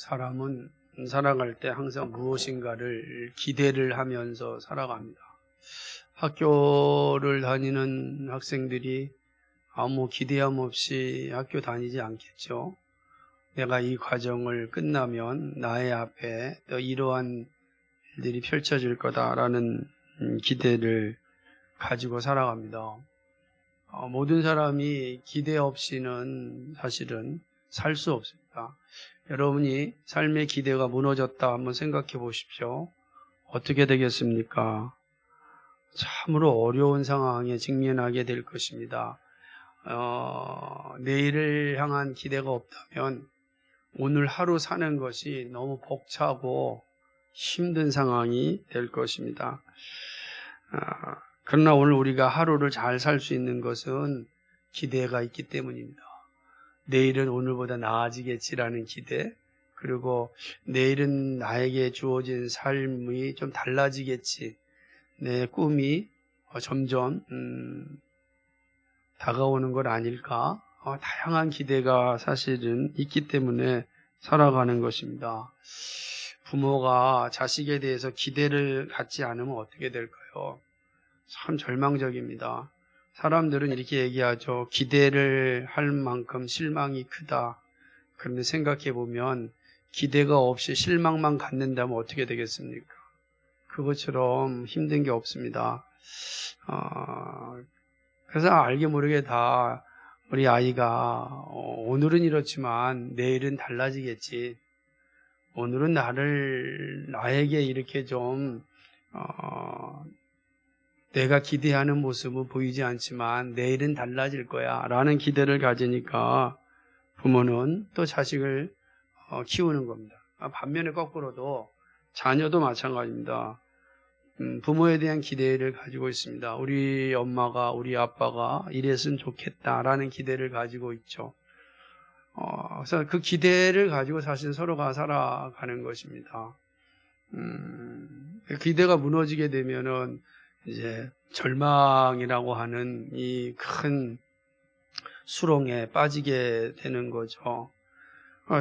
사람은 살아갈 때 항상 무엇인가를 기대를 하면서 살아갑니다. 학교를 다니는 학생들이 아무 기대함 없이 학교 다니지 않겠죠. 내가 이 과정을 끝나면 나의 앞에 또 이러한 일들이 펼쳐질 거다라는 기대를 가지고 살아갑니다. 모든 사람이 기대 없이는 사실은 살 수 없습니다. 여러분이 삶의 기대가 무너졌다 한번 생각해 보십시오. 어떻게 되겠습니까? 참으로 어려운 상황에 직면하게 될 것입니다. 내일을 향한 기대가 없다면 오늘 하루 사는 것이 너무 벅차고 힘든 상황이 될 것입니다. 그러나 오늘 우리가 하루를 잘 살 수 있는 것은 기대가 있기 때문입니다. 내일은 오늘보다 나아지겠지라는 기대, 그리고 내일은 나에게 주어진 삶이 좀 달라지겠지, 내 꿈이 점점 다가오는 것 아닐까, 다양한 기대가 사실은 있기 때문에 살아가는 것입니다. 부모가 자식에 대해서 기대를 갖지 않으면 어떻게 될까요? 참 절망적입니다. 사람들은 이렇게 얘기하죠. 기대를 할 만큼 실망이 크다. 그런데 생각해 보면 기대가 없이 실망만 갖는다면 어떻게 되겠습니까? 그것처럼 힘든 게 없습니다. 그래서 알게 모르게 다 우리 아이가 오늘은 이렇지만 내일은 달라지겠지. 오늘은 나에게 이렇게 좀 내가 기대하는 모습은 보이지 않지만 내일은 달라질 거야 라는 기대를 가지니까 부모는 또 자식을 키우는 겁니다. 반면에 거꾸로도 자녀도 마찬가지입니다. 부모에 대한 기대를 가지고 있습니다. 우리 엄마가 우리 아빠가 이랬으면 좋겠다라는 기대를 가지고 있죠. 그래서 그 기대를 가지고 사실 서로가 살아가는 것입니다. 기대가 무너지게 되면은 이제 절망이라고 하는 이 큰 수렁에 빠지게 되는 거죠.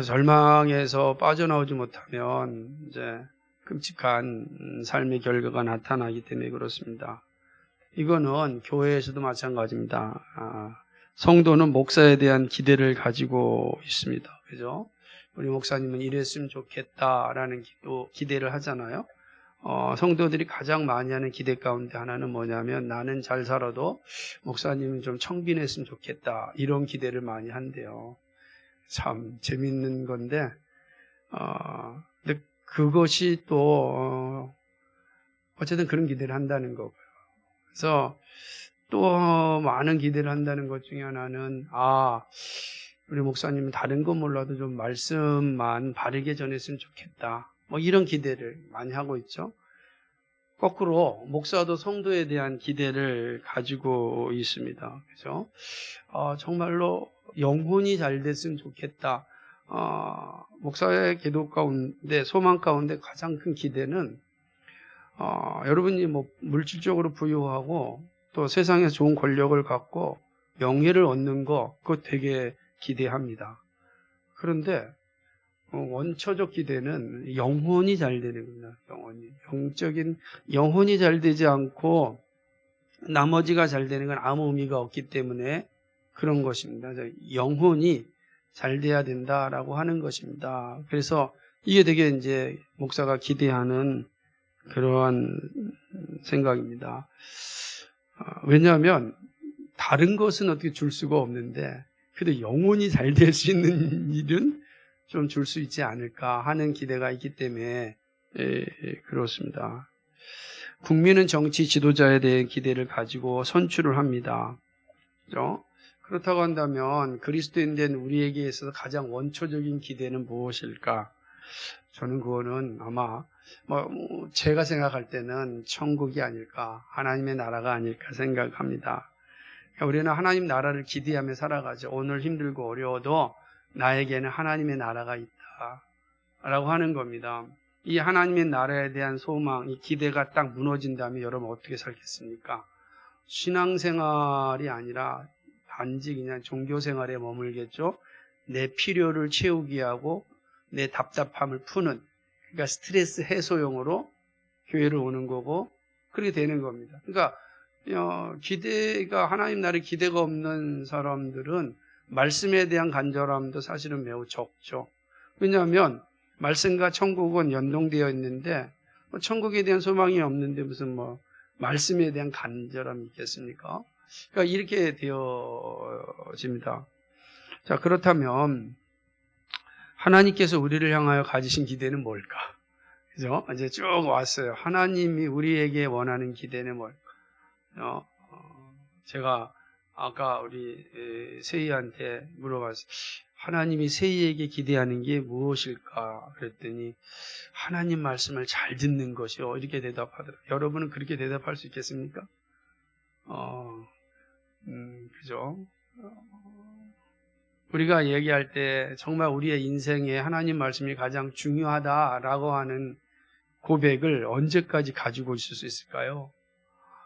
절망에서 빠져나오지 못하면 이제 끔찍한 삶의 결과가 나타나기 때문에 그렇습니다. 이거는 교회에서도 마찬가지입니다. 성도는 목사에 대한 기대를 가지고 있습니다. 그죠? 우리 목사님은 이랬으면 좋겠다라는 기대를 하잖아요. 성도들이 가장 많이 하는 기대 가운데 하나는 뭐냐면 나는 잘 살아도 목사님은 좀 청빈했으면 좋겠다. 이런 기대를 많이 한대요. 참 재밌는 건데, 근데 그것이 또 어쨌든 그런 기대를 한다는 거고요. 그래서 또 많은 기대를 한다는 것 중에 하나는 우리 목사님은 다른 건 몰라도 좀 말씀만 바르게 전했으면 좋겠다. 뭐 이런 기대를 많이 하고 있죠. 거꾸로 목사도 성도에 대한 기대를 가지고 있습니다. 그죠? 정말로 영혼이 잘 됐으면 좋겠다. 목사의 기도 가운데 소망 가운데 가장 큰 기대는 여러분이 뭐 물질적으로 부유하고 또 세상에서 좋은 권력을 갖고 명예를 얻는 거 그거 되게 기대합니다. 그런데 원초적 기대는 영혼이 잘 되는 겁니다. 영적인 영혼이 잘 되지 않고 나머지가 잘 되는 건 아무 의미가 없기 때문에 그런 것입니다. 영혼이 잘 돼야 된다라고 하는 것입니다. 그래서 이게 되게 이제 목사가 기대하는 그러한 생각입니다. 왜냐하면 다른 것은 어떻게 줄 수가 없는데 그래도 영혼이 잘 될 수 있는 일은 좀 줄 수 있지 않을까 하는 기대가 있기 때문에 그렇습니다. 국민은 정치 지도자에 대해 기대를 가지고 선출을 합니다. 그렇죠? 그렇다고 한다면 그리스도인 된 우리에게 있어서 가장 원초적인 기대는 무엇일까? 저는 그거는 아마 제가 생각할 때는 천국이 아닐까, 하나님의 나라가 아닐까 생각합니다. 우리는 하나님 나라를 기대하며 살아가죠. 오늘 힘들고 어려워도 나에게는 하나님의 나라가 있다 라고 하는 겁니다. 이 하나님의 나라에 대한 소망, 이 기대가 딱 무너진다면 여러분 어떻게 살겠습니까? 신앙생활이 아니라 단지 그냥 종교생활에 머물겠죠. 내 필요를 채우기 하고 내 답답함을 푸는, 그러니까 스트레스 해소용으로 교회를 오는 거고 그렇게 되는 겁니다. 그러니까 기대가 하나님 나라에 기대가 없는 사람들은 말씀에 대한 간절함도 사실은 매우 적죠. 왜냐하면 말씀과 천국은 연동되어 있는데 천국에 대한 소망이 없는데 무슨 말씀에 대한 간절함이 있겠습니까? 그러니까 이렇게 되어집니다. 자, 그렇다면 하나님께서 우리를 향하여 가지신 기대는 뭘까? 그죠? 이제 쭉 왔어요. 하나님이 우리에게 원하는 기대는 뭘까? 제가 아까 우리 세희한테 물어봤어요. 하나님이 세희에게 기대하는 게 무엇일까? 그랬더니 하나님 말씀을 잘 듣는 것이요. 이렇게 대답하더라고요. 여러분은 그렇게 대답할 수 있겠습니까? 그죠? 우리가 얘기할 때 정말 우리의 인생에 하나님 말씀이 가장 중요하다라고 하는 고백을 언제까지 가지고 있을 수 있을까요?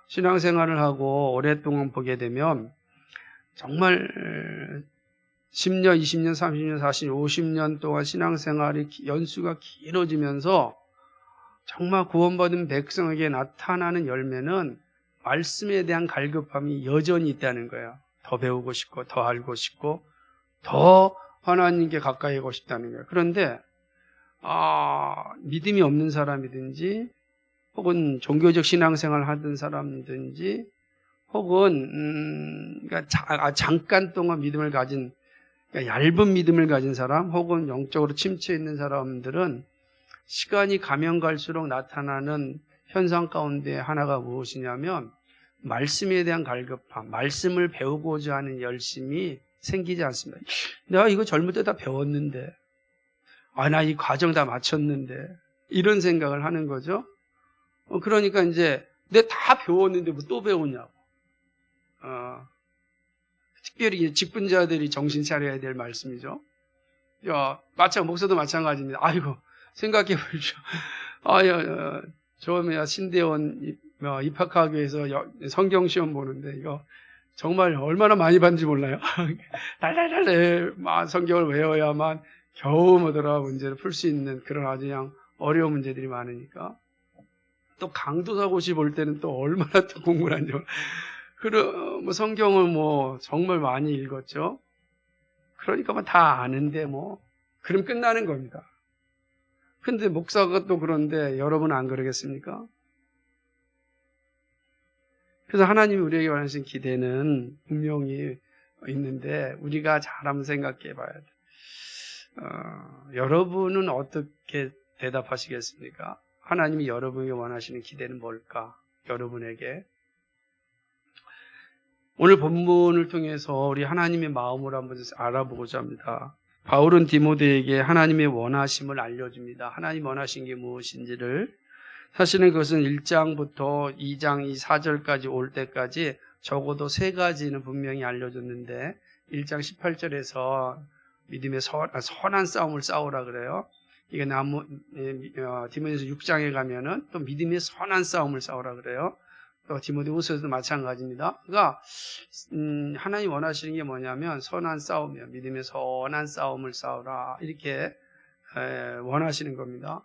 신앙생활을 하고 오랫동안 보게 되면 정말 10년, 20년, 30년, 40년, 50년 동안 신앙생활이 연수가 길어지면서 정말 구원받은 백성에게 나타나는 열매는 말씀에 대한 갈급함이 여전히 있다는 거예요. 더 배우고 싶고 더 알고 싶고 더 하나님께 가까이 하고 싶다는 거예요. 그런데 믿음이 없는 사람이든지 혹은 종교적 신앙생활을 하던 사람이든지 혹은 그러니까 잠깐 동안 믿음을 가진 그러니까 얇은 믿음을 가진 사람 혹은 영적으로 침체 있는 사람들은 시간이 가면 갈수록 나타나는 현상 가운데 하나가 무엇이냐면 말씀에 대한 갈급함, 말씀을 배우고자 하는 열심이 생기지 않습니다. 내가 이거 젊을 때 다 배웠는데 나 이 과정 다 마쳤는데 이런 생각을 하는 거죠. 그러니까 이제 내가 다 배웠는데 뭐 또 배우냐고. 특별히 직분자들이 정신 차려야 될 말씀이죠. 목사도 마찬가지입니다. 아이고, 생각해 보십시오. 처음에 신대원 입학하기 위해서 성경 시험 보는데 이거 정말 얼마나 많이 봤는지 몰라요. 달달달 성경을 외워야만 겨우 문제를 풀 수 있는 그런 아주 그냥 어려운 문제들이 많으니까. 또 강도사고시 볼 때는 또 얼마나 또 공부를 한지. 성경을 정말 많이 읽었죠. 그러니까 다 아는데 그럼 끝나는 겁니다. 근데 목사가 또 그런데 여러분은 안 그러겠습니까? 그래서 하나님이 우리에게 원하시는 기대는 분명히 있는데 우리가 잘 한번 생각해 봐야 돼. 여러분은 어떻게 대답하시겠습니까? 하나님이 여러분에게 원하시는 기대는 뭘까? 여러분에게. 오늘 본문을 통해서 우리 하나님의 마음을 한번 알아보고자 합니다. 바울은 디모데에게 하나님의 원하심을 알려줍니다. 하나님 원하신 게 무엇인지를. 사실은 그것은 1장부터 2장 4절까지 올 때까지 적어도 3가지는 분명히 알려줬는데 1장 18절에서 믿음의 선한 싸움을 싸우라 그래요. 이게 디모데서 6장에 가면은 또 믿음의 선한 싸움을 싸우라 그래요. 또 디모데후서에서도 마찬가지입니다. 그러니까 하나님 원하시는 게 뭐냐면 선한 싸움이에요. 믿음의 선한 싸움을 싸우라 이렇게 원하시는 겁니다.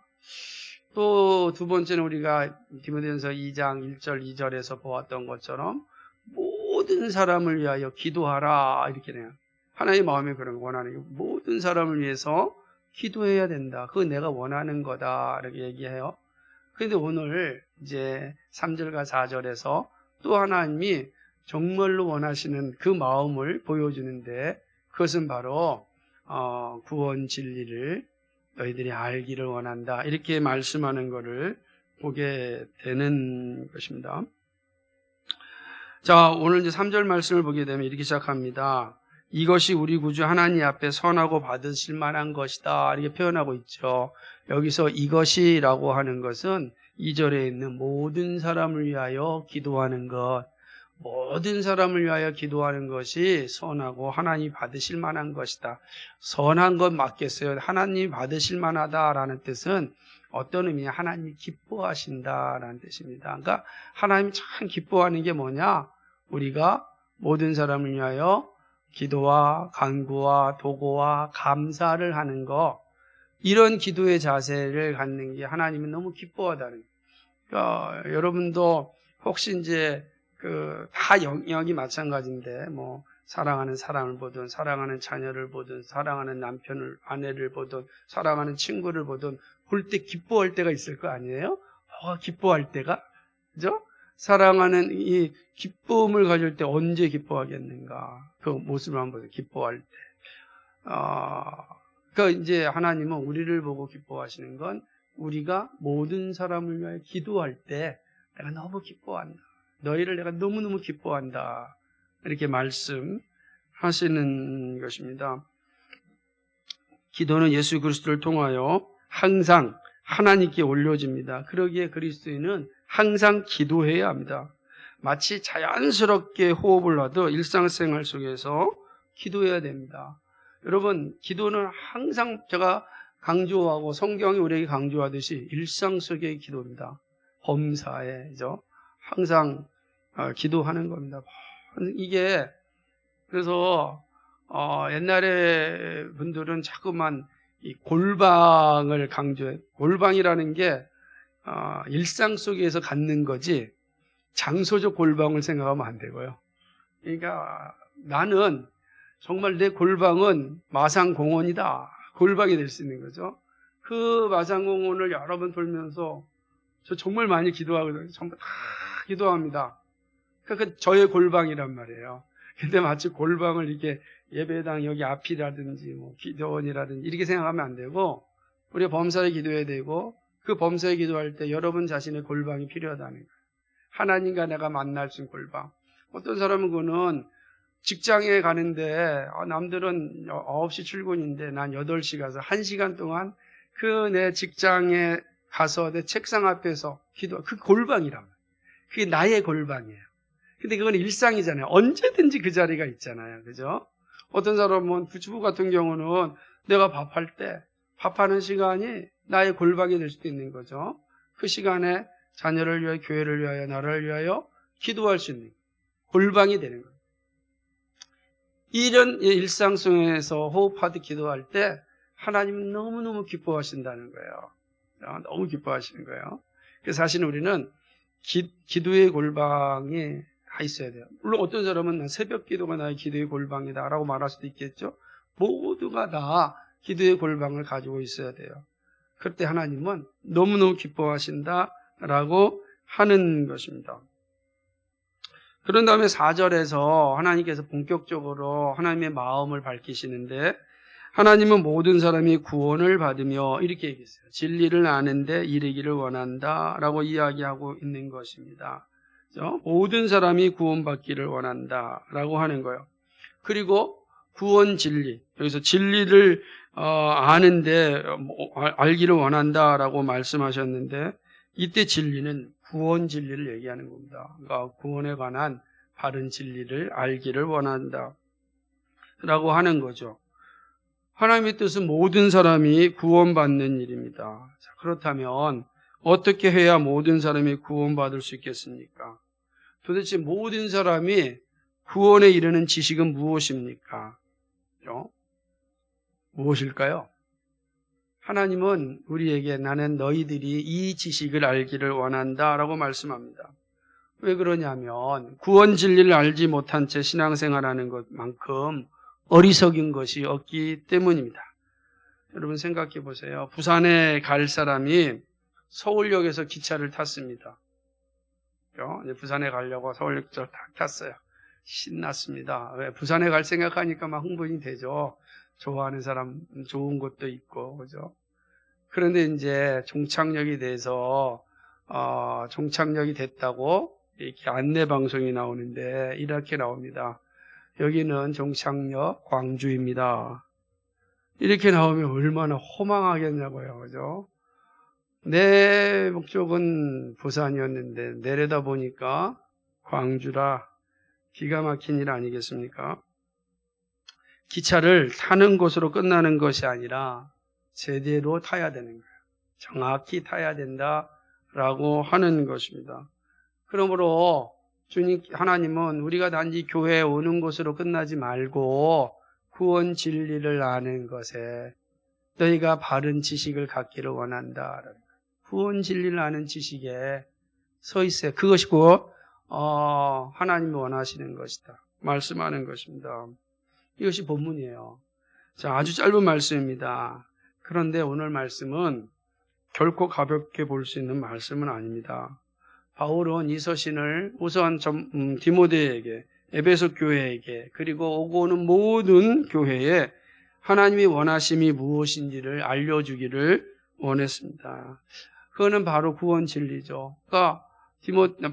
또 두 번째는 우리가 디모데전서 2장 1절 2절에서 보았던 것처럼 모든 사람을 위하여 기도하라 이렇게 해요. 하나님의 마음에 그런 거 원하는 게 모든 사람을 위해서 기도해야 된다. 그거 내가 원하는 거다 이렇게 얘기해요. 그런데 오늘 이제 3절과 4절에서 또 하나님이 정말로 원하시는 그 마음을 보여주는데 그것은 바로 구원 진리를 너희들이 알기를 원한다. 이렇게 말씀하는 것을 보게 되는 것입니다. 자, 오늘 이제 3절 말씀을 보게 되면 이렇게 시작합니다. 이것이 우리 구주 하나님 앞에 선하고 받으실 만한 것이다. 이렇게 표현하고 있죠. 여기서 이것이라고 하는 것은 2절에 있는 모든 사람을 위하여 기도하는 것, 모든 사람을 위하여 기도하는 것이 선하고 하나님이 받으실 만한 것이다. 선한 것 맞겠어요? 하나님이 받으실 만하다라는 뜻은 어떤 의미냐? 하나님이 기뻐하신다라는 뜻입니다. 그러니까 하나님이 참 기뻐하는 게 뭐냐? 우리가 모든 사람을 위하여 기도와 간구와 도고와 감사를 하는 것, 이런 기도의 자세를 갖는 게 하나님이 너무 기뻐하다는 거예요. 그러니까 여러분도 혹시 이제 다 영역이 마찬가지인데 뭐 사랑하는 사람을 보든 사랑하는 자녀를 보든 사랑하는 남편을 아내를 보든 사랑하는 친구를 보든 볼 때 기뻐할 때가 있을 거 아니에요? 기뻐할 때가 그죠? 사랑하는 이 기쁨을 가질 때 언제 기뻐하겠는가? 그 모습을 한번 보세요. 기뻐할 때. 그러니까 이제 하나님은 우리를 보고 기뻐하시는 건 우리가 모든 사람을 위하여 기도할 때 내가 너무 기뻐한다. 너희를 내가 너무너무 기뻐한다. 이렇게 말씀하시는 것입니다. 기도는 예수 그리스도를 통하여 항상 하나님께 올려집니다. 그러기에 그리스도인은 항상 기도해야 합니다. 마치 자연스럽게 호흡을 하듯 일상생활 속에서 기도해야 됩니다. 여러분, 기도는 항상 제가 강조하고 성경이 우리에게 강조하듯이 일상 속의 기도입니다. 범사에죠. 항상 기도하는 겁니다. 이게 그래서 옛날에 분들은 자꾸만 이 골방을 강조해. 골방이라는 게 일상 속에서 갖는 거지 장소적 골방을 생각하면 안 되고요. 그러니까 나는 정말 내 골방은 마산공원이다. 골방이 될 수 있는 거죠. 그 마산공원을 여러 번 돌면서 저 정말 많이 기도하거든요. 전부 다 기도합니다. 그러니까 저의 골방이란 말이에요. 근데 마치 골방을 이렇게 예배당 여기 앞이라든지 뭐 기도원이라든지 이렇게 생각하면 안 되고 우리가 범사에 기도해야 되고 그 범사에 기도할 때 여러분 자신의 골방이 필요하다는 거예요. 하나님과 내가 만날 수 있는 골방. 어떤 사람은 그거는 직장에 가는데 남들은 9시 출근인데 난 8시 가서 1시간 동안 그 내 직장에 가서 내 책상 앞에서 기도, 그 골방이란 말이에요. 그게 나의 골방이에요. 근데 그건 일상이잖아요. 언제든지 그 자리가 있잖아요. 그죠? 어떤 사람은 부부 같은 경우는 내가 밥할 때 밥하는 시간이 나의 골방이 될 수도 있는 거죠. 그 시간에 자녀를 위하여 교회를 위하여 나라를 위하여 기도할 수 있는 골방이 되는 거예요. 이런 일상 속에서 호흡하듯 기도할 때 하나님은 너무너무 기뻐하신다는 거예요. 너무 기뻐하시는 거예요. 그래서 사실 우리는 기도의 골방이 다 있어야 돼요. 물론 어떤 사람은 새벽 기도가 나의 기도의 골방이다 라고 말할 수도 있겠죠. 모두가 다 기도의 골방을 가지고 있어야 돼요. 그때 하나님은 너무너무 기뻐하신다 라고 하는 것입니다. 그런 다음에 4절에서 하나님께서 본격적으로 하나님의 마음을 밝히시는데 하나님은 모든 사람이 구원을 받으며 이렇게 얘기했어요. 진리를 아는데 이르기를 원한다 라고 이야기하고 있는 것입니다. 그렇죠? 모든 사람이 구원받기를 원한다 라고 하는 거예요. 그리고 구원 진리, 여기서 진리를 아는데 알기를 원한다 라고 말씀하셨는데 이때 진리는 구원 진리를 얘기하는 겁니다. 그러니까 구원에 관한 바른 진리를 알기를 원한다 라고 하는 거죠. 하나님의 뜻은 모든 사람이 구원받는 일입니다. 자, 그렇다면 어떻게 해야 모든 사람이 구원받을 수 있겠습니까? 도대체 모든 사람이 구원에 이르는 지식은 무엇입니까? 그렇죠? 무엇일까요? 하나님은 우리에게 나는 너희들이 이 지식을 알기를 원한다 라고 말씀합니다. 왜 그러냐면 구원 진리를 알지 못한 채 신앙생활하는 것만큼 어리석인 것이 없기 때문입니다. 여러분 생각해 보세요. 부산에 갈 사람이 서울역에서 기차를 탔습니다. 부산에 가려고 서울역에서 탔어요. 신났습니다. 왜? 부산에 갈 생각하니까 막 흥분이 되죠. 좋아하는 사람 좋은 곳도 있고 그죠? 그런데 이제 종착역이 돼서 종착역이 됐다고 이렇게 안내 방송이 나오는데 이렇게 나옵니다. 여기는 종착역 광주입니다. 이렇게 나오면 얼마나 허망하겠냐고요. 그죠? 내 목적은 부산이었는데 내려다 보니까 광주라 기가 막힌 일 아니겠습니까? 기차를 타는 것으로 끝나는 것이 아니라 제대로 타야 되는 거예요. 정확히 타야 된다라고 하는 것입니다. 그러므로 주님 하나님은 우리가 단지 교회에 오는 것으로 끝나지 말고 구원 진리를 아는 것에 너희가 바른 지식을 갖기를 원한다. 구원 진리를 아는 지식에 서 있어요. 그것이 곧 하나님이 원하시는 것이다. 말씀하는 것입니다. 이것이 본문이에요. 자, 아주 짧은 말씀입니다. 그런데 오늘 말씀은 결코 가볍게 볼 수 있는 말씀은 아닙니다. 바울은 이 서신을 우선 디모데에게, 에베소 교회에게, 그리고 오고 오는 모든 교회에 하나님이 원하심이 무엇인지를 알려주기를 원했습니다. 그거는 바로 구원 진리죠. 그러니까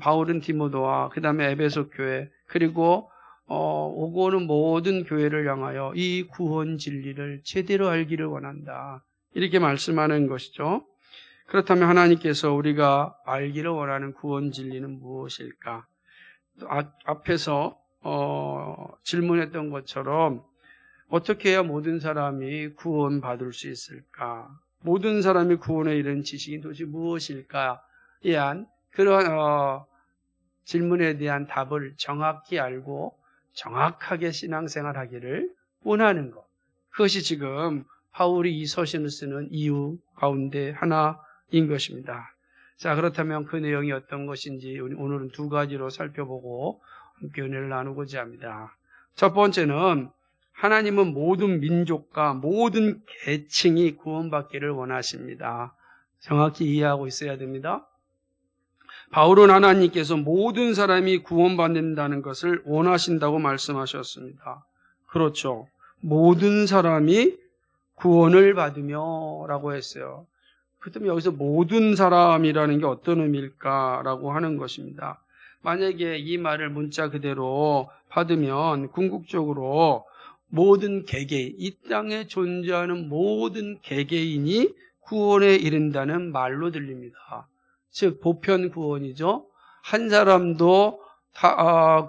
바울은 디모데와 그 다음에 에베소 교회, 그리고 오고 오는 모든 교회를 향하여 이 구원 진리를 제대로 알기를 원한다. 이렇게 말씀하는 것이죠. 그렇다면 하나님께서 우리가 알기를 원하는 구원 진리는 무엇일까? 앞에서 질문했던 것처럼 어떻게 해야 모든 사람이 구원받을 수 있을까? 모든 사람이 구원에 이른 지식이 도대체 무엇일까에 대한 그런 질문에 대한 답을 정확히 알고 정확하게 신앙생활하기를 원하는 것. 그것이 지금 바울이 이 서신을 쓰는 이유 가운데 하나인 것입니다. 자, 그렇다면 그 내용이 어떤 것인지 오늘은 두 가지로 살펴보고 함께 은혜를 나누고자 합니다. 첫 번째는 하나님은 모든 민족과 모든 계층이 구원받기를 원하십니다. 정확히 이해하고 있어야 됩니다. 바울은 하나님께서 모든 사람이 구원받는다는 것을 원하신다고 말씀하셨습니다. 그렇죠. 모든 사람이 구원을 받으며 라고 했어요. 그렇다면 여기서 모든 사람이라는 게 어떤 의미일까라고 하는 것입니다. 만약에 이 말을 문자 그대로 받으면 궁극적으로 모든 개개인, 이 땅에 존재하는 모든 개개인이 구원에 이른다는 말로 들립니다. 즉 보편 구원이죠. 한 사람도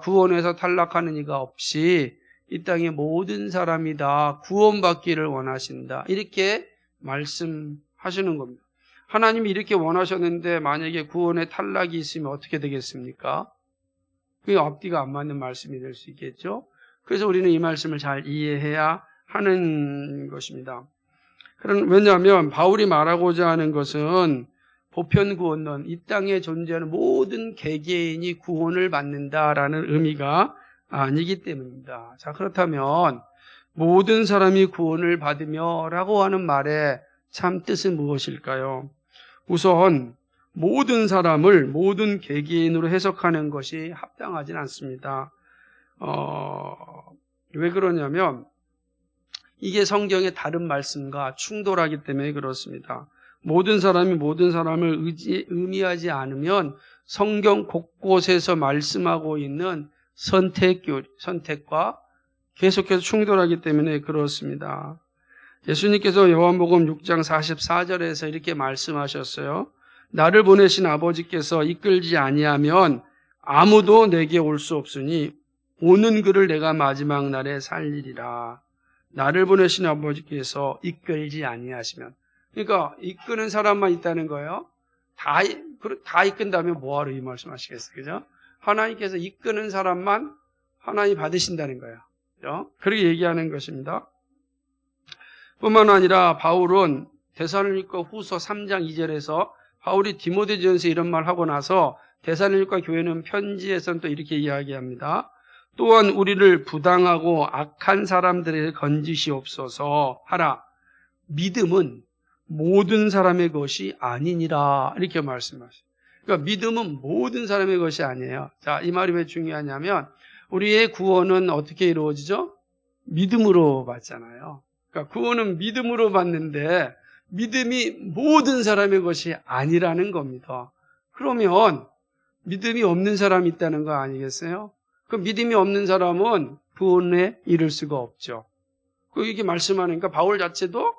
구원에서 탈락하는 이가 없이 이 땅의 모든 사람이 다 구원받기를 원하신다. 이렇게 말씀하시는 겁니다. 하나님이 이렇게 원하셨는데 만약에 구원에 탈락이 있으면 어떻게 되겠습니까? 그게 앞뒤가 안 맞는 말씀이 될 수 있겠죠. 그래서 우리는 이 말씀을 잘 이해해야 하는 것입니다. 왜냐하면 바울이 말하고자 하는 것은 보편 구원론, 이 땅에 존재하는 모든 개개인이 구원을 받는다라는 의미가 아니기 때문입니다. 자, 그렇다면 모든 사람이 구원을 받으며 라고 하는 말의 참 뜻은 무엇일까요? 우선 모든 사람을 모든 개개인으로 해석하는 것이 합당하진 않습니다. 왜 그러냐면 이게 성경의 다른 말씀과 충돌하기 때문에 그렇습니다. 모든 사람이 모든 사람을 의미하지 않으면 성경 곳곳에서 말씀하고 있는 선택과 계속해서 충돌하기 때문에 그렇습니다. 예수님께서 요한복음 6장 44절에서 이렇게 말씀하셨어요. 나를 보내신 아버지께서 이끌지 아니하면 아무도 내게 올 수 없으니 오는 그를 내가 마지막 날에 살리리라. 나를 보내신 아버지께서 이끌지 아니하시면, 그러니까 이끄는 사람만 있다는 거예요. 다 이끈다면 뭐하러 이 말씀하시겠어요? 그죠? 하나님께서 이끄는 사람만 하나님 받으신다는 거예요. 그죠? 그렇게 얘기하는 것입니다. 뿐만 아니라 바울은 데살로니가 후서 3장 2절에서 바울이 디모데전서에 이런 말 하고 나서 데살로니가 교회는 편지에서는 또 이렇게 이야기합니다. 또한 우리를 부당하고 악한 사람들에게 건지시옵소서 하라. 믿음은 모든 사람의 것이 아니니라. 이렇게 말씀하셔요. 그러니까 믿음은 모든 사람의 것이 아니에요. 자, 이 말이 왜 중요하냐면 우리의 구원은 어떻게 이루어지죠? 믿음으로 받잖아요. 그러니까 구원은 믿음으로 받는데 믿음이 모든 사람의 것이 아니라는 겁니다. 그러면 믿음이 없는 사람이 있다는 거 아니겠어요? 그 믿음이 없는 사람은 구원에 이를 수가 없죠. 이렇게 말씀하니까 바울 자체도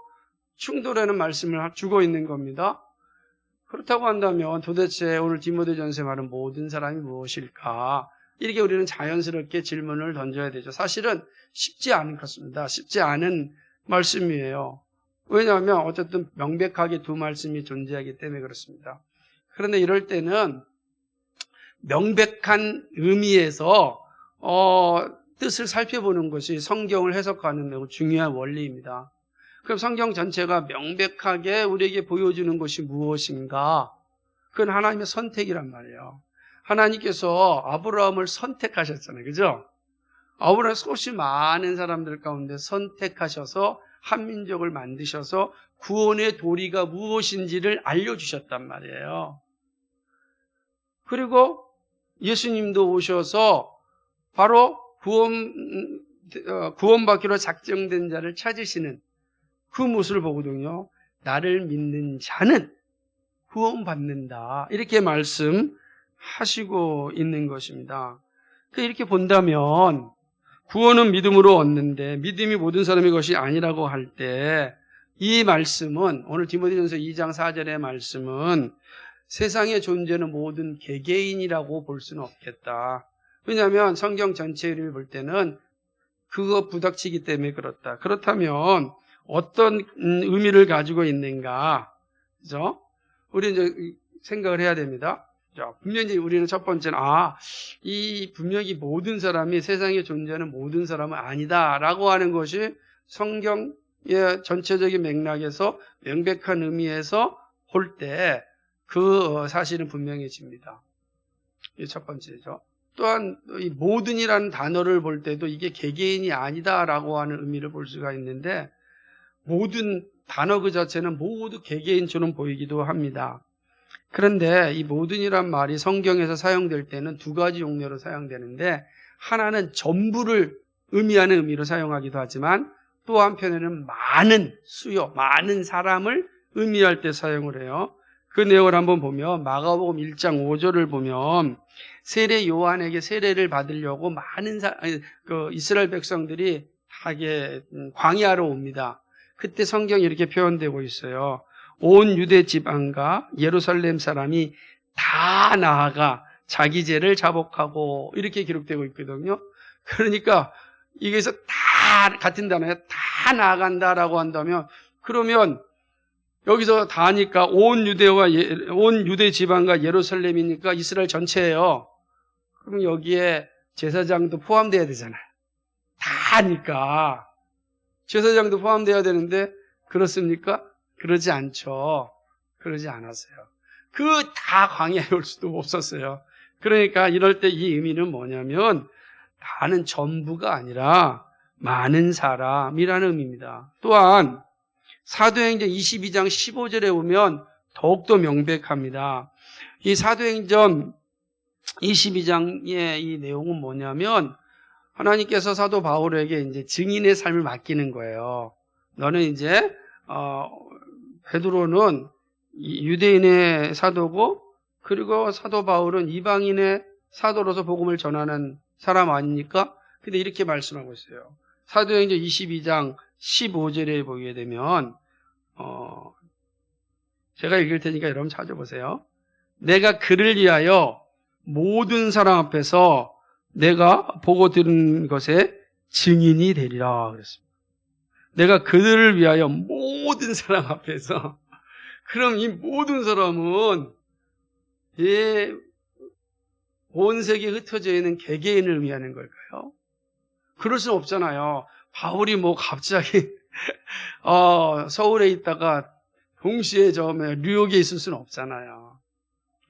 충돌하는 말씀을 주고 있는 겁니다. 그렇다고 한다면 도대체 오늘 디모데전서에 말은 모든 사람이 무엇일까? 이렇게 우리는 자연스럽게 질문을 던져야 되죠. 사실은 쉽지 않은 것입니다. 쉽지 않은 말씀이에요. 왜냐하면 어쨌든 명백하게 두 말씀이 존재하기 때문에 그렇습니다. 그런데 이럴 때는 명백한 의미에서 뜻을 살펴보는 것이 성경을 해석하는 매우 중요한 원리입니다. 그럼 성경 전체가 명백하게 우리에게 보여주는 것이 무엇인가? 그건 하나님의 선택이란 말이에요. 하나님께서 아브라함을 선택하셨잖아요. 그죠? 아브라함 수없이 많은 사람들 가운데 선택하셔서 한민족을 만드셔서 구원의 도리가 무엇인지를 알려주셨단 말이에요. 그리고 예수님도 오셔서 바로 구원받기로 작정된 자를 찾으시는 그 모습을 보거든요. 나를 믿는 자는 구원받는다. 이렇게 말씀하시고 있는 것입니다. 이렇게 본다면 구원은 믿음으로 얻는데 믿음이 모든 사람의 것이 아니라고 할 때 이 말씀은 오늘 디모데전서 2장 4절의 말씀은 세상에 존재하는 모든 개개인이라고 볼 수는 없겠다. 왜냐하면 성경 전체 이름을 볼 때는 그거 부닥치기 때문에 그렇다. 그렇다면 어떤 의미를 가지고 있는가? 그죠? 우리 이제 생각을 해야 됩니다. 자, 분명히 우리는 첫 번째는 이 분명히 모든 사람이 세상에 존재하는 모든 사람은 아니다라고 하는 것이 성경의 전체적인 맥락에서 명백한 의미에서 볼 때 그 사실은 분명해집니다. 이게 첫 번째죠. 또한 이 모든이라는 단어를 볼 때도 이게 개개인이 아니다라고 하는 의미를 볼 수가 있는데 모든 단어 그 자체는 모두 개개인처럼 보이기도 합니다. 그런데 이 모든이란 말이 성경에서 사용될 때는 두 가지 용례로 사용되는데 하나는 전부를 의미하는 의미로 사용하기도 하지만 또 한편에는 많은 수요, 많은 사람을 의미할 때 사용을 해요. 그 내용을 한번 보면 마가복음 1장 5절을 보면 세례 요한에게 세례를 받으려고 많은 이스라엘 백성들이 하게 광야로 옵니다. 그때 성경이 이렇게 표현되고 있어요. 온 유대 지방과 예루살렘 사람이 다 나아가 자기 죄를 자복하고 이렇게 기록되고 있거든요. 그러니까 여기서 다 같은 단어에 다 나아간다라고 한다면 그러면 여기서 다니까 온 유대 지방과 예루살렘이니까 이스라엘 전체예요. 그럼 여기에 제사장도 포함돼야 되잖아요. 다니까 제사장도 포함돼야 되는데 그렇습니까? 그러지 않죠. 그러지 않았어요. 다 광야에 올 수도 없었어요. 그러니까 이럴 때 이 의미는 뭐냐면 다는 전부가 아니라 많은 사람이라는 의미입니다. 또한 사도행전 22장 15절에 보면 더욱더 명백합니다. 이 사도행전 22장의 이 내용은 뭐냐면 하나님께서 사도 바울에게 이제 증인의 삶을 맡기는 거예요. 너는 이제 베드로는 유대인의 사도고 그리고 사도 바울은 이방인의 사도로서 복음을 전하는 사람 아닙니까? 근데 이렇게 말씀하고 있어요. 사도행전 22장 15절에 보게 되면 제가 읽을 테니까 여러분 찾아보세요. 내가 그를 위하여 모든 사람 앞에서 내가 보고 들은 것에 증인이 되리라 그랬습니다. 내가 그들을 위하여 모든 사람 앞에서 그럼 이 모든 사람은 온 세계에 흩어져 있는 개개인을 위하는 걸까요? 그럴 수는 없잖아요. 바울이 갑자기 서울에 있다가 동시에 뉴욕에 있을 수는 없잖아요.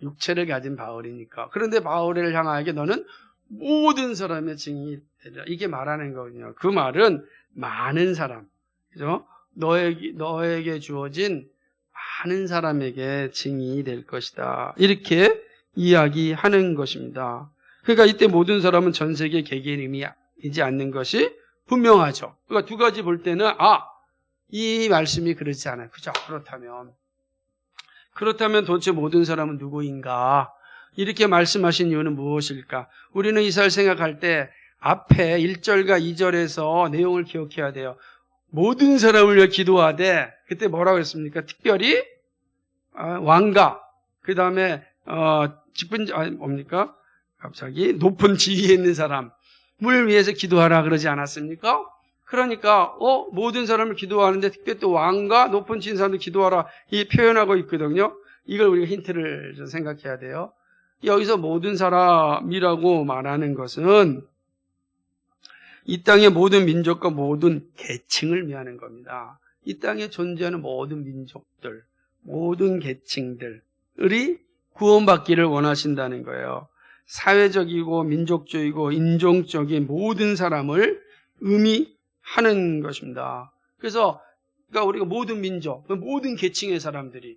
육체를 가진 바울이니까. 그런데 바울을 향하여 너는 모든 사람의 증인이 되리라. 이게 말하는 거거든요. 그 말은 많은 사람, 그죠? 너에게 주어진 많은 사람에게 증인이 될 것이다. 이렇게 이야기하는 것입니다. 그러니까 이때 모든 사람은 전 세계 개개인 의미이지 않는 것이 분명하죠. 그러니까 두 가지 볼 때는 이 말씀이 그렇지 않아요. 그죠? 그렇다면 도대체 모든 사람은 누구인가? 이렇게 말씀하신 이유는 무엇일까? 우리는 이 사실 생각할 때 앞에 1절과 2절에서 내용을 기억해야 돼요. 모든 사람을 위해 기도하되 그때 뭐라고 했습니까? 특별히 왕가, 그 다음에 뭡니까? 갑자기 높은 지위에 있는 사람을 위해서 기도하라 그러지 않았습니까? 그러니까 모든 사람을 기도하는데 특별히 또 왕과 높은 지위인 사람들 기도하라 이 표현하고 있거든요. 이걸 우리가 힌트를 좀 생각해야 돼요. 여기서 모든 사람이라고 말하는 것은 이 땅의 모든 민족과 모든 계층을 의미하는 겁니다. 이 땅에 존재하는 모든 민족들, 모든 계층들이 구원받기를 원하신다는 거예요. 사회적이고 민족적이고 인종적인 모든 사람을 의미하는 것입니다. 그래서 그러니까 우리가 모든 민족, 모든 계층의 사람들이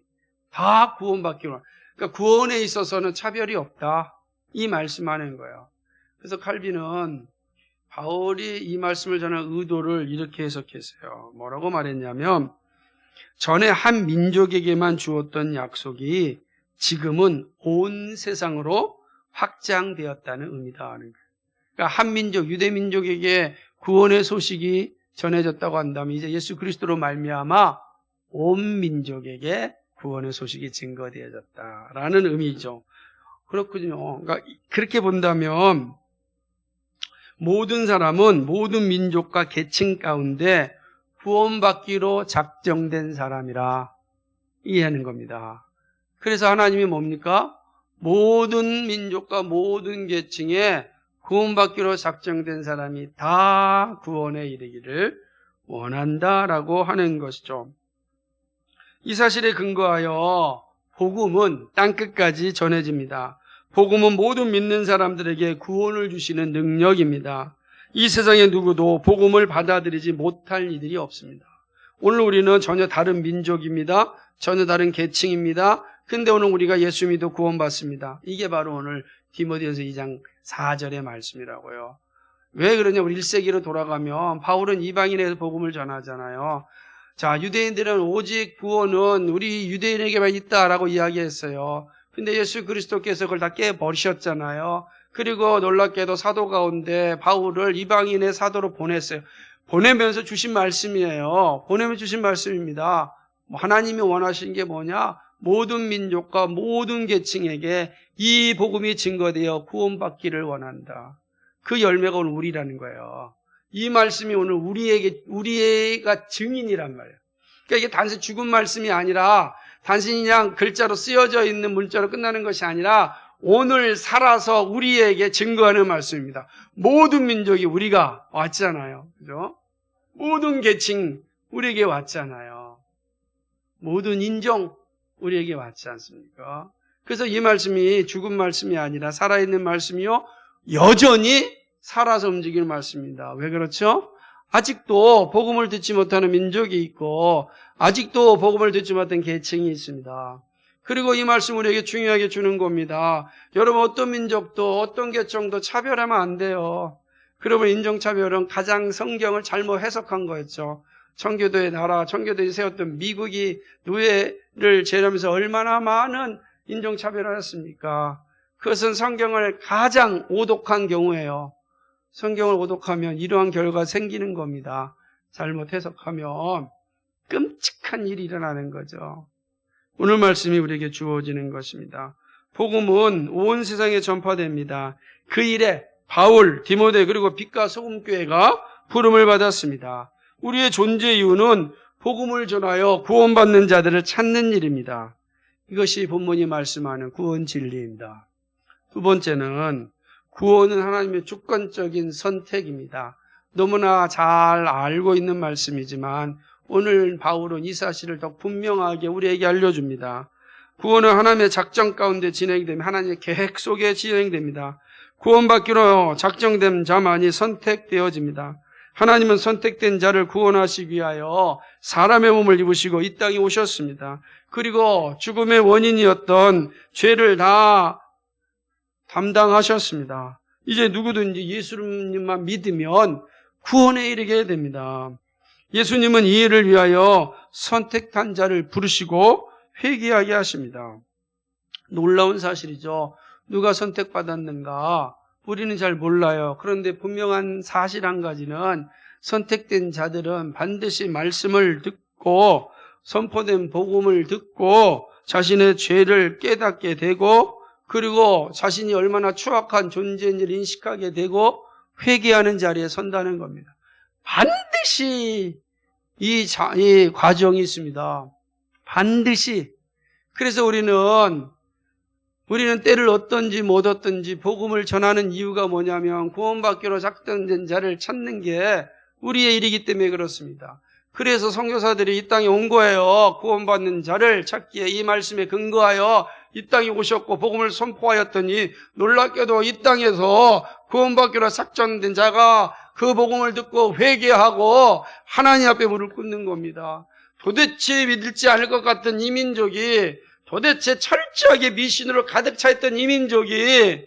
다 구원받기를 원합니다. 그러니까 구원에 있어서는 차별이 없다. 이 말씀하는 거예요. 그래서 칼빈은 바울이 이 말씀을 전하는 의도를 이렇게 해석했어요. 뭐라고 말했냐면 전에 한 민족에게만 주었던 약속이 지금은 온 세상으로 확장되었다는 의미다 하는 거예요. 그러니까 한 민족, 유대 민족에게 구원의 소식이 전해졌다고 한다면 이제 예수 그리스도로 말미암아 온 민족에게 구원의 소식이 증거되어졌다라는 의미죠. 그렇군요. 그러니까 그렇게 본다면 모든 사람은 모든 민족과 계층 가운데 구원받기로 작정된 사람이라 이해하는 겁니다. 그래서 하나님이 뭡니까? 모든 민족과 모든 계층에 구원받기로 작정된 사람이 다 구원에 이르기를 원한다라고 하는 것이죠. 이 사실에 근거하여 복음은 땅끝까지 전해집니다. 복음은 모든 믿는 사람들에게 구원을 주시는 능력입니다. 이 세상에 누구도 복음을 받아들이지 못할 이들이 없습니다. 오늘 우리는 전혀 다른 민족입니다. 전혀 다른 계층입니다. 근데 오늘 우리가 예수 믿어 구원받습니다. 이게 바로 오늘 디모데전서 2장 4절의 말씀이라고요. 왜 그러냐? 우리 1세기로 돌아가면 바울은 이방인에서 복음을 전하잖아요. 자, 유대인들은 오직 구원은 우리 유대인에게만 있다라고 이야기했어요. 근데 예수 그리스도께서 그걸 다 깨버리셨잖아요. 그리고 놀랍게도 사도 가운데 바울을 이방인의 사도로 보냈어요. 보내면서 주신 말씀이에요. 보내면 주신 말씀입니다. 하나님이 원하시는 게 뭐냐? 모든 민족과 모든 계층에게 이 복음이 증거되어 구원받기를 원한다. 그 열매가 오늘 우리라는 거예요. 이 말씀이 오늘 우리가 증인이란 말이에요. 그러니까 이게 단순히 죽은 말씀이 아니라 단순히 그냥 글자로 쓰여져 있는 문자로 끝나는 것이 아니라 오늘 살아서 우리에게 증거하는 말씀입니다. 모든 민족이 우리가 왔잖아요. 그죠? 모든 계층 우리에게 왔잖아요. 모든 인종 우리에게 왔지 않습니까? 그래서 이 말씀이 죽은 말씀이 아니라 살아있는 말씀이요. 여전히 살아서 움직이는 말씀입니다. 왜 그렇죠? 아직도 복음을 듣지 못하는 민족이 있고 아직도 복음을 듣지 못한 계층이 있습니다. 그리고 이 말씀 우리에게 중요하게 주는 겁니다. 여러분 어떤 민족도 어떤 계층도 차별하면 안 돼요. 그러면 인종차별은 가장 성경을 잘못 해석한 거였죠. 청교도의 나라, 청교도에 세웠던 미국이 노예를 제하면서 얼마나 많은 인종차별을 했습니까? 그것은 성경을 가장 오독한 경우예요. 성경을 오독하면 이러한 결과가 생기는 겁니다. 잘못 해석하면 끔찍한 일이 일어나는 거죠. 오늘 말씀이 우리에게 주어지는 것입니다. 복음은 온 세상에 전파됩니다. 그 일에 바울, 디모데 그리고 빛과 소금교회가 부름을 받았습니다. 우리의 존재 이유는 복음을 전하여 구원받는 자들을 찾는 일입니다. 이것이 본문이 말씀하는 구원 진리입니다. 두 번째는 구원은 하나님의 주권적인 선택입니다. 너무나 잘 알고 있는 말씀이지만 오늘 바울은 이 사실을 더 분명하게 우리에게 알려줍니다. 구원은 하나님의 작정 가운데 진행됩니다. 하나님의 계획 속에 진행됩니다. 구원받기로 작정된 자만이 선택되어집니다. 하나님은 선택된 자를 구원하시기 위하여 사람의 몸을 입으시고 이 땅에 오셨습니다. 그리고 죽음의 원인이었던 죄를 다 담당하셨습니다. 이제 누구든지 예수님만 믿으면 구원에 이르게 됩니다. 예수님은 이 일을 위하여 선택한 자를 부르시고 회개하게 하십니다. 놀라운 사실이죠. 누가 선택받았는가? 우리는 잘 몰라요. 그런데 분명한 사실 한 가지는 선택된 자들은 반드시 말씀을 듣고 선포된 복음을 듣고 자신의 죄를 깨닫게 되고 그리고 자신이 얼마나 추악한 존재인지를 인식하게 되고 회개하는 자리에 선다는 겁니다. 반드시 이 과정이 있습니다. 반드시. 그래서 우리는 때를 얻든지 못 얻든지 복음을 전하는 이유가 뭐냐면 구원받기로 작정된 자를 찾는 게 우리의 일이기 때문에 그렇습니다. 그래서 선교사들이 이 땅에 온 거예요. 구원받는 자를 찾기에 이 말씀에 근거하여 이 땅에 오셨고 복음을 선포하였더니 놀랍게도 이 땅에서 구원받기로 작정된 자가 그 복음을 듣고 회개하고 하나님 앞에 무릎 꿇는 겁니다. 도대체 믿을지 않을 것 같은 이 민족이, 도대체 철저하게 미신으로 가득 차 있던 이 민족이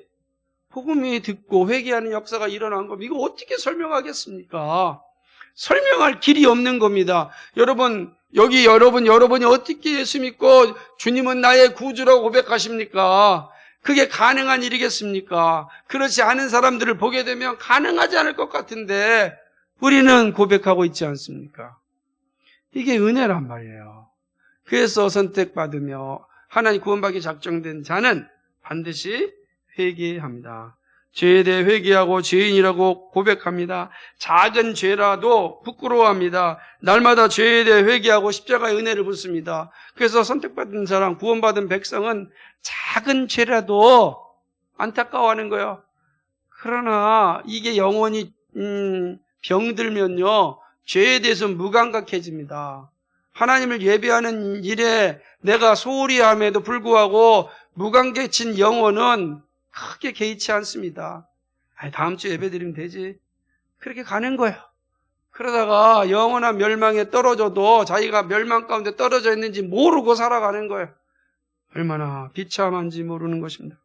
복음이 듣고 회개하는 역사가 일어난 겁니다. 이거 어떻게 설명하겠습니까? 설명할 길이 없는 겁니다. 여러분이 어떻게 예수 믿고 주님은 나의 구주라고 고백하십니까? 그게 가능한 일이겠습니까? 그렇지 않은 사람들을 보게 되면 가능하지 않을 것 같은데 우리는 고백하고 있지 않습니까? 이게 은혜란 말이에요. 그래서 선택받으며 하나님 구원받기 작정된 자는 반드시 회개합니다. 죄에 대해 회개하고 죄인이라고 고백합니다. 작은 죄라도 부끄러워합니다. 날마다 죄에 대해 회개하고 십자가의 은혜를 붙습니다. 그래서 선택받은 사람, 구원받은 백성은 작은 죄라도 안타까워하는 거예요. 그러나 이게 영원히 병들면요, 죄에 대해서 무감각해집니다. 하나님을 예배하는 일에 내가 소홀히 함에도 불구하고 무감각해진 영혼은 크게 개의치 않습니다. 다음 주에 예배 드리면 되지. 그렇게 가는 거예요. 그러다가 영원한 멸망에 떨어져도 자기가 멸망 가운데 떨어져 있는지 모르고 살아가는 거예요. 얼마나 비참한지 모르는 것입니다.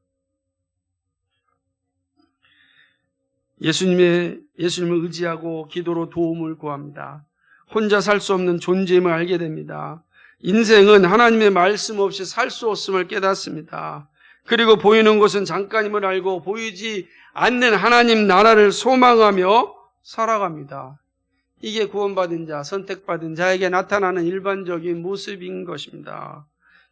예수님을 의지하고 기도로 도움을 구합니다. 혼자 살 수 없는 존재임을 알게 됩니다. 인생은 하나님의 말씀 없이 살 수 없음을 깨닫습니다. 그리고 보이는 것은 잠깐임을 알고 보이지 않는 하나님 나라를 소망하며 살아갑니다. 이게 구원받은 자, 선택받은 자에게 나타나는 일반적인 모습인 것입니다.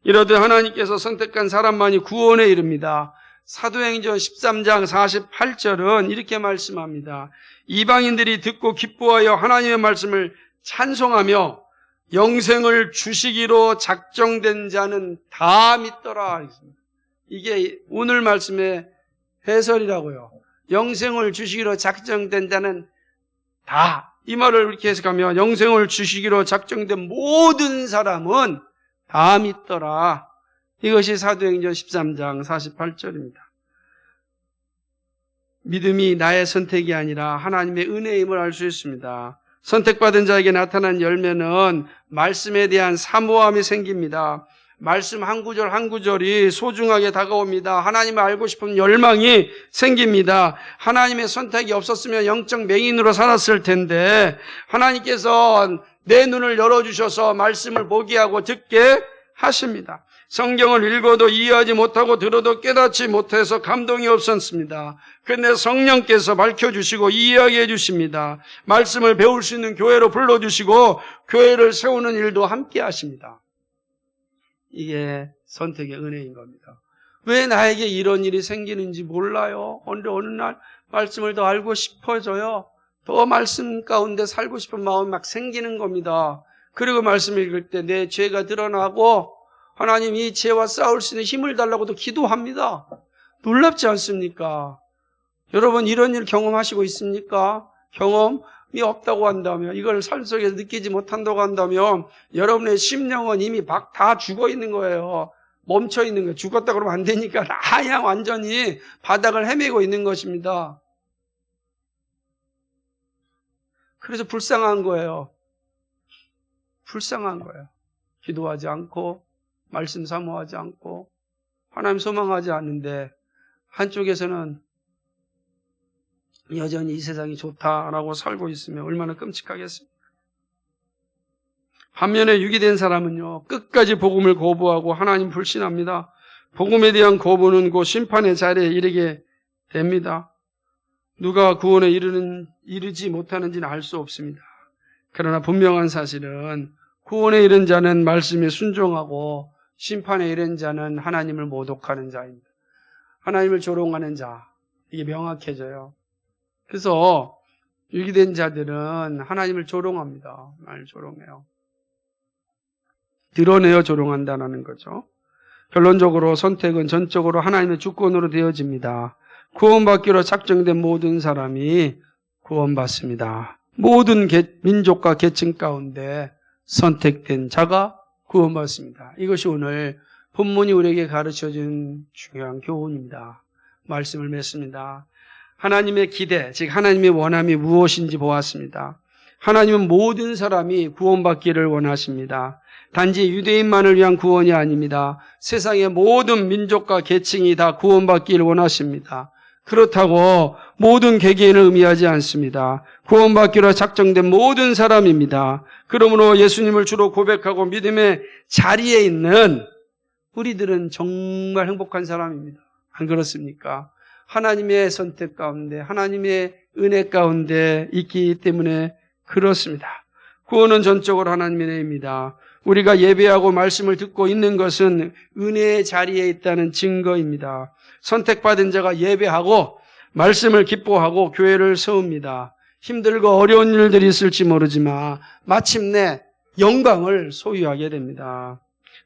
이러듯 하나님께서 선택한 사람만이 구원에 이릅니다. 사도행전 13장 48절은 이렇게 말씀합니다. 이방인들이 듣고 기뻐하여 하나님의 말씀을 찬송하며 영생을 주시기로 작정된 자는 다 믿더라. 이게 오늘 말씀의 해설이라고요. 영생을 주시기로 작정된 자는 다. 이 말을 이렇게 해석하면 영생을 주시기로 작정된 모든 사람은 다 믿더라. 이것이 사도행전 13장 48절입니다. 믿음이 나의 선택이 아니라 하나님의 은혜임을 알 수 있습니다. 선택받은 자에게 나타난 열매는 말씀에 대한 사모함이 생깁니다. 말씀 한 구절 한 구절이 소중하게 다가옵니다. 하나님을 알고 싶은 열망이 생깁니다. 하나님의 선택이 없었으면 영적 맹인으로 살았을 텐데 하나님께서 내 눈을 열어주셔서 말씀을 보게 하고 듣게 하십니다. 성경을 읽어도 이해하지 못하고 들어도 깨닫지 못해서 감동이 없었습니다. 그런데 성령께서 밝혀주시고 이해하게 해주십니다. 말씀을 배울 수 있는 교회로 불러주시고 교회를 세우는 일도 함께 하십니다. 이게 선택의 은혜인 겁니다. 왜 나에게 이런 일이 생기는지 몰라요. 어느 날 말씀을 더 알고 싶어져요. 더 말씀 가운데 살고 싶은 마음이 막 생기는 겁니다. 그리고 말씀 읽을 때 내 죄가 드러나고 하나님 이 죄와 싸울 수 있는 힘을 달라고도 기도합니다. 놀랍지 않습니까? 여러분 이런 일 경험하시고 있습니까? 경험이 없다고 한다면, 이걸 삶 속에서 느끼지 못한다고 한다면 여러분의 심령은 이미 막 다 죽어 있는 거예요. 멈춰 있는 거예요. 죽었다 그러면 안 되니까 그냥 완전히 바닥을 헤매고 있는 것입니다. 그래서 불쌍한 거예요. 불쌍한 거예요. 기도하지 않고 말씀 사모하지 않고 하나님 소망하지 않는데 한쪽에서는 여전히 이 세상이 좋다라고 살고 있으면 얼마나 끔찍하겠습니까? 반면에 유기된 사람은요, 끝까지 복음을 거부하고 하나님 불신합니다. 복음에 대한 거부는 곧 심판의 자리에 이르게 됩니다. 누가 구원에 이르지 못하는지는 알 수 없습니다. 그러나 분명한 사실은 구원에 이른 자는 말씀에 순종하고 심판에 이른 자는 하나님을 모독하는 자입니다. 하나님을 조롱하는 자, 이게 명확해져요. 그래서 유기된 자들은 하나님을 조롱합니다. 말 조롱해요. 드러내어 조롱한다는 거죠. 결론적으로 선택은 전적으로 하나님의 주권으로 되어집니다. 구원받기로 작정된 모든 사람이 구원받습니다. 모든 민족과 계층 가운데 선택된 자가 구원받습니다. 이것이 오늘 본문이 우리에게 가르쳐준 중요한 교훈입니다. 말씀을 맺습니다. 하나님의 기대, 즉 하나님의 원함이 무엇인지 보았습니다. 하나님은 모든 사람이 구원받기를 원하십니다. 단지 유대인만을 위한 구원이 아닙니다. 세상의 모든 민족과 계층이 다 구원받기를 원하십니다. 그렇다고 모든 개개인을 의미하지 않습니다. 구원받기로 작정된 모든 사람입니다. 그러므로 예수님을 주로 고백하고 믿음의 자리에 있는 우리들은 정말 행복한 사람입니다. 안 그렇습니까? 하나님의 선택 가운데, 하나님의 은혜 가운데 있기 때문에 그렇습니다. 구원은 전적으로 하나님의 은혜입니다. 우리가 예배하고 말씀을 듣고 있는 것은 은혜의 자리에 있다는 증거입니다. 선택받은 자가 예배하고 말씀을 기뻐하고 교회를 세웁니다. 힘들고 어려운 일들이 있을지 모르지만 마침내 영광을 소유하게 됩니다.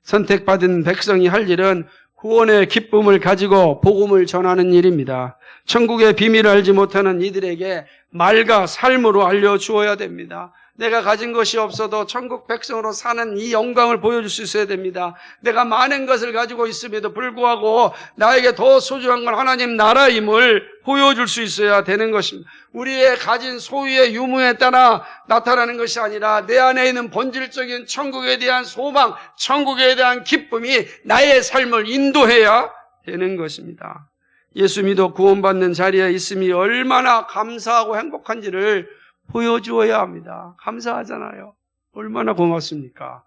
선택받은 백성이 할 일은 구원의 기쁨을 가지고 복음을 전하는 일입니다. 천국의 비밀을 알지 못하는 이들에게 말과 삶으로 알려주어야 됩니다. 내가 가진 것이 없어도 천국 백성으로 사는 이 영광을 보여줄 수 있어야 됩니다. 내가 많은 것을 가지고 있음에도 불구하고 나에게 더 소중한 건 하나님 나라임을 보여줄 수 있어야 되는 것입니다. 우리의 가진 소유의 유무에 따라 나타나는 것이 아니라 내 안에 있는 본질적인 천국에 대한 소망, 천국에 대한 기쁨이 나의 삶을 인도해야 되는 것입니다. 예수 믿어 구원받는 자리에 있음이 얼마나 감사하고 행복한지를 보여주어야 합니다. 감사하잖아요. 얼마나 고맙습니까?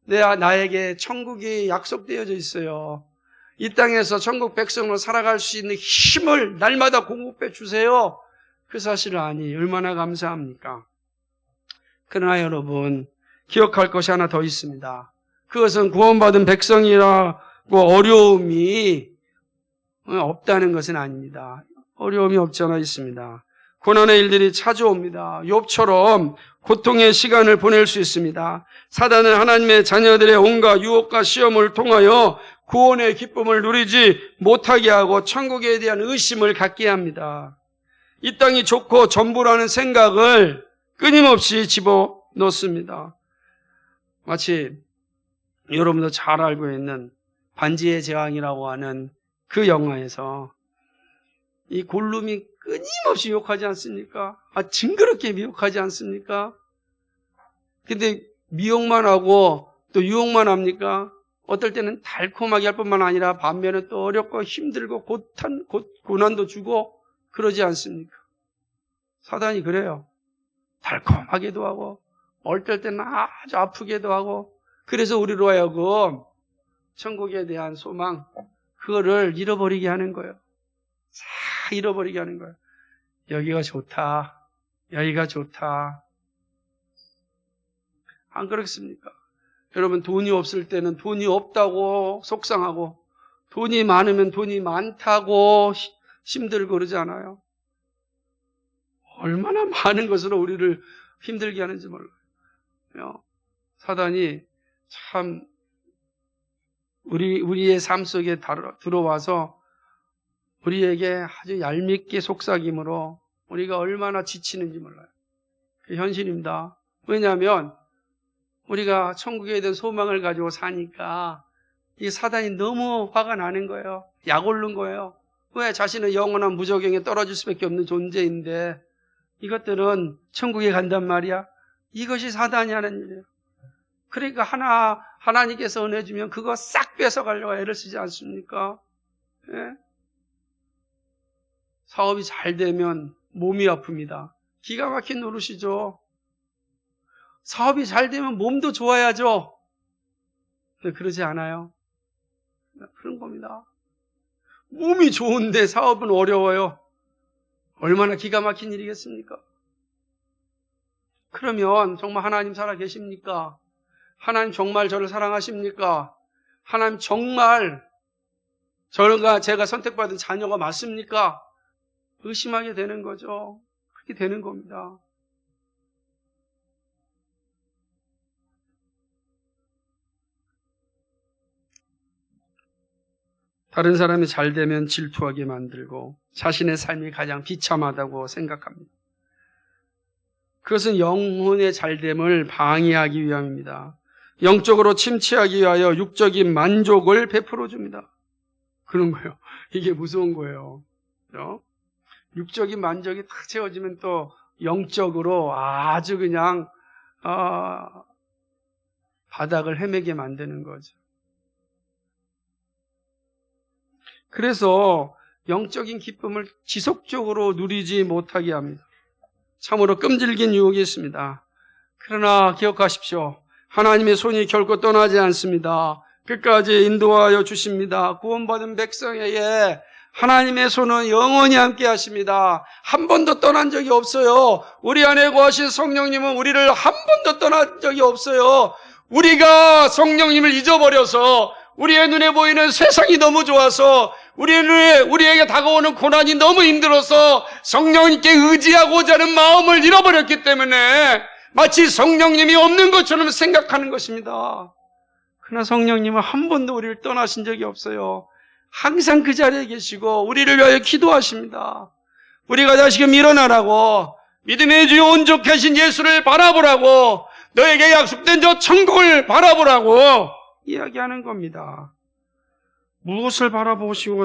나에게 천국이 약속되어져 있어요. 이 땅에서 천국 백성으로 살아갈 수 있는 힘을 날마다 공급해 주세요. 그 사실을 아니 얼마나 감사합니까? 그러나 여러분 기억할 것이 하나 더 있습니다. 그것은 구원받은 백성이라고 어려움이 없다는 것은 아닙니다. 어려움이 없지 않아 있습니다. 고난의 일들이 찾아옵니다. 욥처럼 고통의 시간을 보낼 수 있습니다. 사단은 하나님의 자녀들의 온갖 유혹과 시험을 통하여 구원의 기쁨을 누리지 못하게 하고 천국에 대한 의심을 갖게 합니다. 이 땅이 좋고 전부라는 생각을 끊임없이 집어넣습니다. 마치 여러분도 잘 알고 있는 반지의 제왕이라고 하는 그 영화에서 이 골룸이 끊임없이 유혹하지 않습니까? 징그럽게 미혹하지 않습니까? 근데 미혹만 하고 또 유혹만 합니까? 어떨 때는 달콤하게 할 뿐만 아니라 반면에 또 어렵고 힘들고 고난도 주고 그러지 않습니까? 사단이 그래요. 달콤하게도 하고 어떨 때는 아주 아프게도 하고 그래서 우리로 하여금 천국에 대한 소망 그거를 잃어버리게 하는 거예요. 다 잃어버리게 하는 거예요. 여기가 좋다. 여기가 좋다. 안 그렇습니까? 여러분 돈이 없을 때는 돈이 없다고 속상하고 돈이 많으면 돈이 많다고 힘들고 그러지 않아요? 얼마나 많은 것으로 우리를 힘들게 하는지 몰라요. 사단이 참 우리의 삶 속에 들어와서 우리에게 아주 얄밉게 속삭임으로 우리가 얼마나 지치는지 몰라요. 그 현실입니다. 왜냐하면 우리가 천국에 대한 소망을 가지고 사니까 이 사단이 너무 화가 나는 거예요. 약 오른 거예요. 왜? 자신은 영원한 무저갱에 떨어질 수밖에 없는 존재인데 이것들은 천국에 간단 말이야. 이것이 사단이 하는 일이에요. 그러니까 하나님께서 은혜 주면 그거 싹 뺏어가려고 애를 쓰지 않습니까? 예? 사업이 잘 되면 몸이 아픕니다. 기가 막힌 노릇이죠. 사업이 잘 되면 몸도 좋아야죠. 근데 그러지 않아요. 그런 겁니다. 몸이 좋은데 사업은 어려워요. 얼마나 기가 막힌 일이겠습니까? 그러면 정말 하나님 살아 계십니까? 하나님 정말 저를 사랑하십니까? 하나님 정말 제가 선택받은 자녀가 맞습니까? 의심하게 되는 거죠. 그렇게 되는 겁니다. 다른 사람이 잘 되면 질투하게 만들고 자신의 삶이 가장 비참하다고 생각합니다. 그것은 영혼의 잘됨을 방해하기 위함입니다. 영적으로 침체하기 위하여 육적인 만족을 베풀어 줍니다. 그런 거예요. 이게 무서운 거예요. 그렇죠? 육적인 만족이 탁 채워지면 또 영적으로 아주 그냥 바닥을 헤매게 만드는 거죠. 그래서 영적인 기쁨을 지속적으로 누리지 못하게 합니다. 참으로 끔질긴 유혹이 있습니다. 그러나 기억하십시오. 하나님의 손이 결코 떠나지 않습니다. 끝까지 인도하여 주십니다. 구원받은 백성에게 하나님의 손은 영원히 함께 하십니다. 한 번도 떠난 적이 없어요. 우리 안에 거하신 성령님은 우리를 한 번도 떠난 적이 없어요. 우리가 성령님을 잊어버려서 우리의 눈에 보이는 세상이 너무 좋아서 우리에게 다가오는 고난이 너무 힘들어서 성령님께 의지하고자 하는 마음을 잃어버렸기 때문에 마치 성령님이 없는 것처럼 생각하는 것입니다. 그러나 성령님은 한 번도 우리를 떠나신 적이 없어요. 항상 그 자리에 계시고 우리를 위하여 기도하십니다. 우리가 다시금 일어나라고, 믿음의 주여 온전하신 예수를 바라보라고, 너에게 약속된 저 천국을 바라보라고 이야기하는 겁니다. 무엇을 바라보시고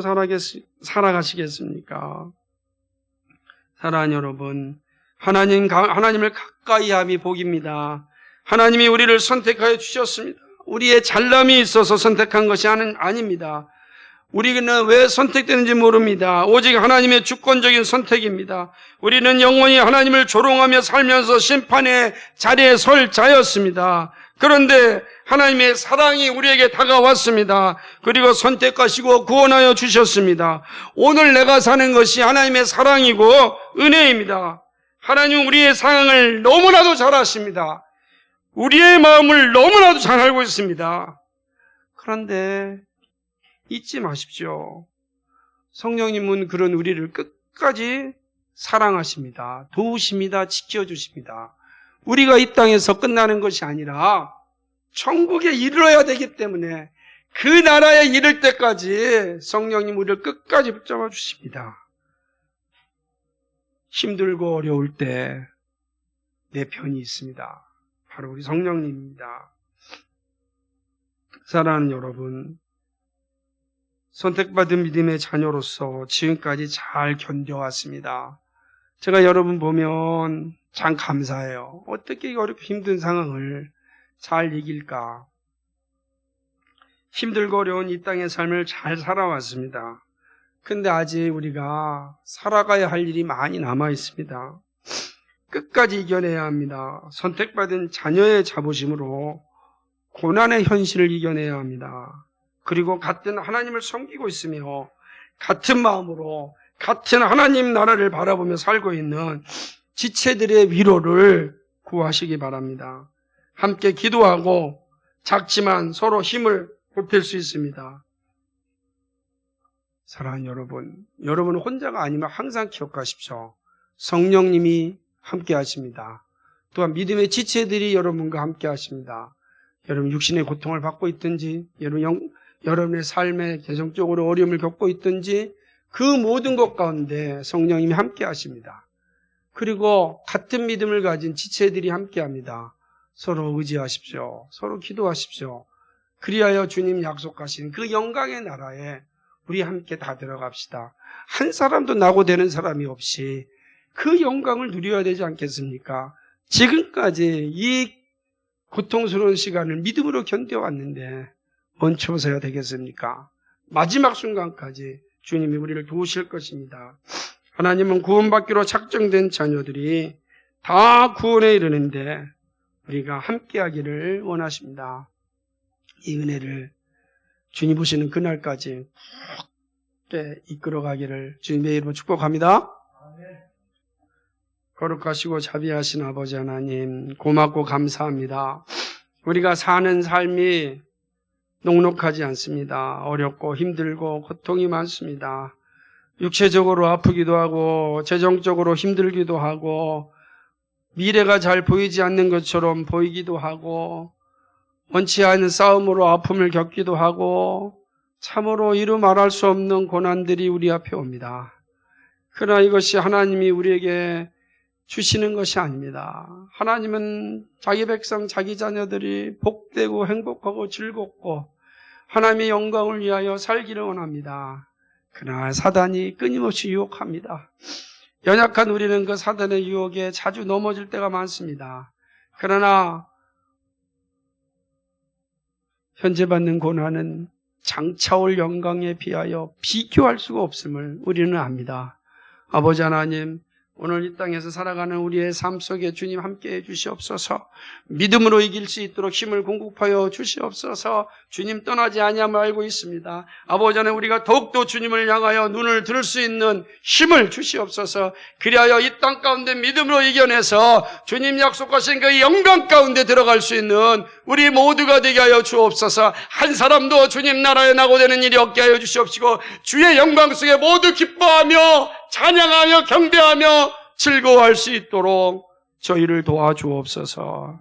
살아가시겠습니까? 사랑하는 여러분, 하나님을 가까이 함이 복입니다. 하나님이 우리를 선택하여 주셨습니다. 우리의 잘남이 있어서 선택한 것이 아닙니다. 우리는 왜 선택되는지 모릅니다. 오직 하나님의 주권적인 선택입니다. 우리는 영원히 하나님을 조롱하며 살면서 심판의 자리에 설 자였습니다. 그런데 하나님의 사랑이 우리에게 다가왔습니다. 그리고 선택하시고 구원하여 주셨습니다. 오늘 내가 사는 것이 하나님의 사랑이고 은혜입니다. 하나님은 우리의 상황을 너무나도 잘 아십니다. 우리의 마음을 너무나도 잘 알고 있습니다. 그런데 잊지 마십시오. 성령님은 그런 우리를 끝까지 사랑하십니다. 도우십니다. 지켜주십니다. 우리가 이 땅에서 끝나는 것이 아니라 천국에 이르러야 되기 때문에 그 나라에 이를 때까지 성령님 우리를 끝까지 붙잡아 주십니다. 힘들고 어려울 때 내 편이 있습니다. 바로 우리 성령님입니다. 사랑하는 여러분, 선택받은 믿음의 자녀로서 지금까지 잘 견뎌왔습니다. 제가 여러분 보면 참 감사해요. 어떻게 어렵고 힘든 상황을 잘 이길까? 힘들고 어려운 이 땅의 삶을 잘 살아왔습니다. 근데 아직 우리가 살아가야 할 일이 많이 남아 있습니다. 끝까지 이겨내야 합니다. 선택받은 자녀의 자부심으로 고난의 현실을 이겨내야 합니다. 그리고 같은 하나님을 섬기고 있으며 같은 마음으로 같은 하나님 나라를 바라보며 살고 있는 지체들의 위로를 구하시기 바랍니다. 함께 기도하고 작지만 서로 힘을 보탤 수 있습니다. 사랑하는 여러분, 여러분은 혼자가 아니면 항상 기억하십시오. 성령님이 함께 하십니다. 또한 믿음의 지체들이 여러분과 함께 하십니다. 여러분 육신의 고통을 받고 있든지, 여러분의 삶에 개성적으로 어려움을 겪고 있든지 그 모든 것 가운데 성령님이 함께 하십니다. 그리고 같은 믿음을 가진 지체들이 함께 합니다. 서로 의지하십시오. 서로 기도하십시오. 그리하여 주님 약속하신 그 영광의 나라에 우리 함께 다 들어갑시다. 한 사람도 낙오되는 사람이 없이 그 영광을 누려야 되지 않겠습니까? 지금까지 이 고통스러운 시간을 믿음으로 견뎌왔는데 멈춰서야 되겠습니까? 마지막 순간까지 주님이 우리를 도우실 것입니다. 하나님은 구원받기로 작정된 자녀들이 다 구원에 이르는데 우리가 함께하기를 원하십니다. 이 은혜를 주님 보시는 그날까지 굳게 이끌어가기를 주님의 이름으로 축복합니다. 거룩하시고 자비하신 아버지 하나님, 고맙고 감사합니다. 우리가 사는 삶이 녹록하지 않습니다. 어렵고 힘들고 고통이 많습니다. 육체적으로 아프기도 하고 재정적으로 힘들기도 하고 미래가 잘 보이지 않는 것처럼 보이기도 하고 원치 않은 싸움으로 아픔을 겪기도 하고 참으로 이루 말할 수 없는 고난들이 우리 앞에 옵니다. 그러나 이것이 하나님이 우리에게 주시는 것이 아닙니다. 하나님은 자기 백성, 자기 자녀들이 복되고 행복하고 즐겁고 하나님의 영광을 위하여 살기를 원합니다. 그러나 사단이 끊임없이 유혹합니다. 연약한 우리는 그 사단의 유혹에 자주 넘어질 때가 많습니다. 그러나 현재 받는 고난은 장차올 영광에 비하여 비교할 수가 없음을 우리는 압니다. 아버지 하나님, 오늘 이 땅에서 살아가는 우리의 삶 속에 주님 함께해 주시옵소서. 믿음으로 이길 수 있도록 힘을 공급하여 주시옵소서. 주님 떠나지 아니함을 알고 있습니다. 아버지 하나님, 우리가 더욱더 주님을 향하여 눈을 들 수 있는 힘을 주시옵소서. 그리하여 이 땅 가운데 믿음으로 이겨내서 주님 약속하신 그 영광 가운데 들어갈 수 있는 우리 모두가 되게 하여 주옵소서. 한 사람도 주님 나라에 낙오되는 일이 없게 하여 주시옵시고 주의 영광 속에 모두 기뻐하며 찬양하며 경배하며 즐거워할 수 있도록 저희를 도와주옵소서.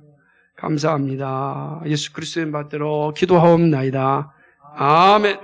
감사합니다. 예수 그리스도의 받들어 기도하옵나이다. 아멘.